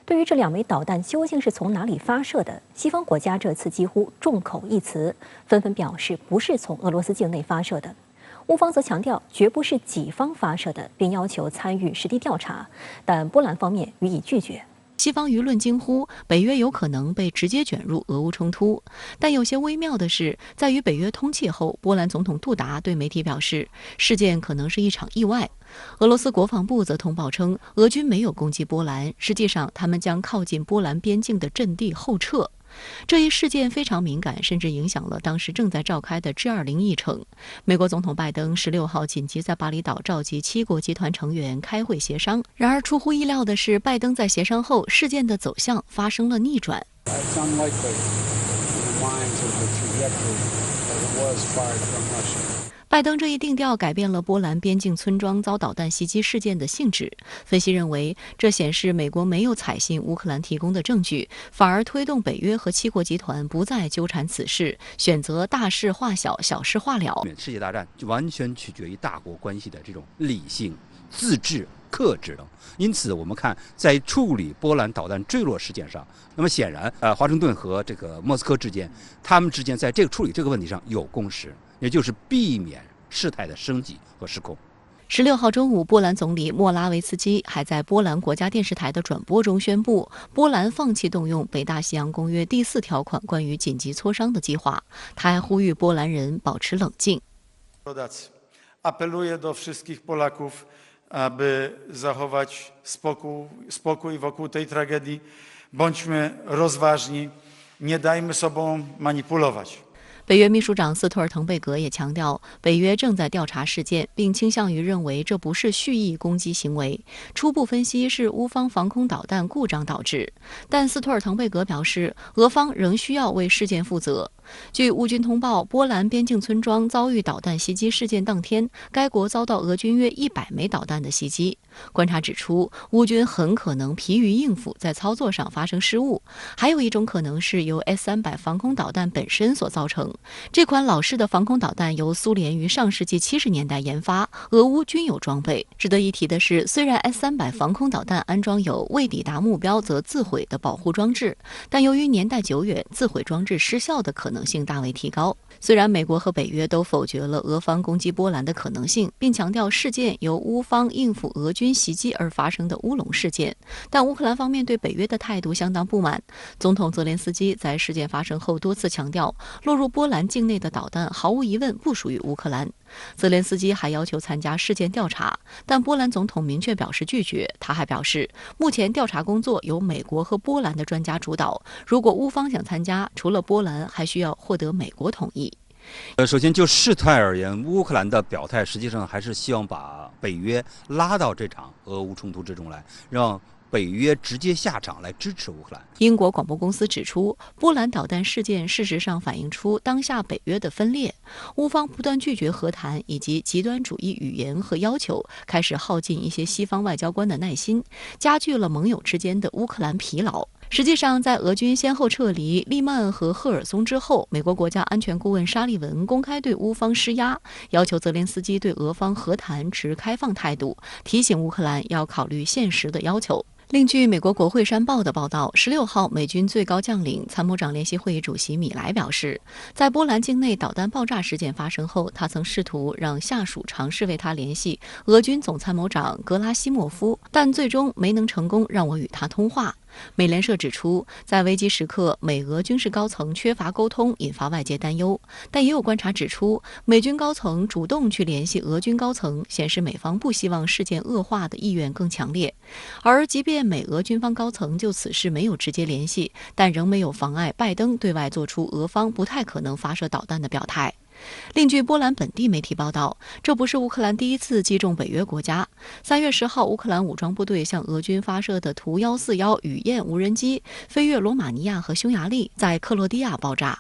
对于这2枚导弹究竟是从哪里发射的，西方国家这次几乎众口一词，纷纷表示不是从俄罗斯境内发射的。乌方则强调绝不是己方发射的，并要求参与实地调查，但波兰方面予以拒绝。西方舆论惊呼，北约有可能被直接卷入俄乌冲突。但有些微妙的是，在与北约通气后，波兰总统杜达对媒体表示，事件可能是一场意外。俄罗斯国防部则通报称，俄军没有攻击波兰，实际上他们将靠近波兰边境的阵地后撤。这一事件非常敏感，甚至影响了当时正在召开的 G20 议程。美国总统拜登16号紧急在巴厘岛召集7国集团成员开会协商。然而出乎意料的是，拜登在协商后，事件的走向发生了逆转。拜登这一定调改变了波兰边境村庄遭导弹袭击事件的性质。分析认为，这显示美国没有采信乌克兰提供的证据，反而推动北约和7国集团不再纠缠此事，选择大事化小，小事化了。世界大战就完全取决于大国关系的这种理性、自治、克制等。因此，我们看在处理波兰导弹坠落事件上，那么显然，华盛顿和这个莫斯科之间，他们之间在这个处理这个问题上有共识。也就是避免事态的升级和失控。16号中午，波兰总理莫拉维茨基还在波兰国家电视台的转播中宣布，波兰放弃动用北大西洋公约第4条款关于紧急磋商的计划。他还呼吁波兰人保持冷静。Apeluję do wszystkich Polaków, aby zachować spokój wokół tej tragedii. Bądźmy rozważni, nie dajmy sobą manipulować。北约秘书长斯托尔滕贝格也强调，北约正在调查事件，并倾向于认为这不是蓄意攻击行为。初步分析是乌方防空导弹故障导致，但斯托尔滕贝格表示，俄方仍需要为事件负责。据乌军通报，波兰边境村庄遭遇导弹袭击事件当天，该国遭到俄军约100枚导弹的袭击。观察指出，乌军很可能疲于应付，在操作上发生失误。还有一种可能是由 S-300防空导弹本身所造成。这款老式的防空导弹由苏联于上世纪70年代研发，俄乌均有装备。值得一提的是，虽然 S-300防空导弹安装有未抵达目标则自毁的保护装置，但由于年代久远，自毁装置失效的可能性大为提高。虽然美国和北约都否决了俄方攻击波兰的可能性，并强调事件由乌方应付俄军袭击而发生的乌龙事件，但乌克兰方面对北约的态度相当不满。总统泽连斯基在事件发生后多次强调，落入波兰境内的导弹毫无疑问不属于乌克兰。泽连斯基还要求参加事件调查，但波兰总统明确表示拒绝。他还表示，目前调查工作由美国和波兰的专家主导，如果乌方想参加，除了波兰，还需要获得美国同意。首先就事态而言，乌克兰的表态实际上还是希望把北约拉到这场俄乌冲突之中来，让北约直接下场来支持乌克兰。英国广播公司指出，波兰导弹事件事实上反映出当下北约的分裂，乌方不断拒绝和谈以及极端主义语言和要求，开始耗尽一些西方外交官的耐心，加剧了盟友之间的乌克兰疲劳。实际上，在俄军先后撤离利曼和赫尔松之后，美国国家安全顾问沙利文公开对乌方施压，要求泽连斯基对俄方和谈持开放态度，提醒乌克兰要考虑现实的要求。另据美国国会山报的报道，16号美军最高将领参谋长联席会议主席米莱表示，在波兰境内导弹爆炸事件发生后，他曾试图让下属尝试为他联系俄军总参谋长格拉西莫夫，但最终没能成功让我与他通话。美联社指出，在危机时刻，美俄军事高层缺乏沟通，引发外界担忧。但也有观察指出，美军高层主动去联系俄军高层，显示美方不希望事件恶化的意愿更强烈。而即便美俄军方高层就此事没有直接联系，但仍没有妨碍拜登对外做出俄方不太可能发射导弹的表态。另据波兰本地媒体报道，这不是乌克兰第一次击中北约国家。3月10号，乌克兰武装部队向俄军发射的图141雨燕无人机飞越罗马尼亚和匈牙利，在克罗地亚爆炸。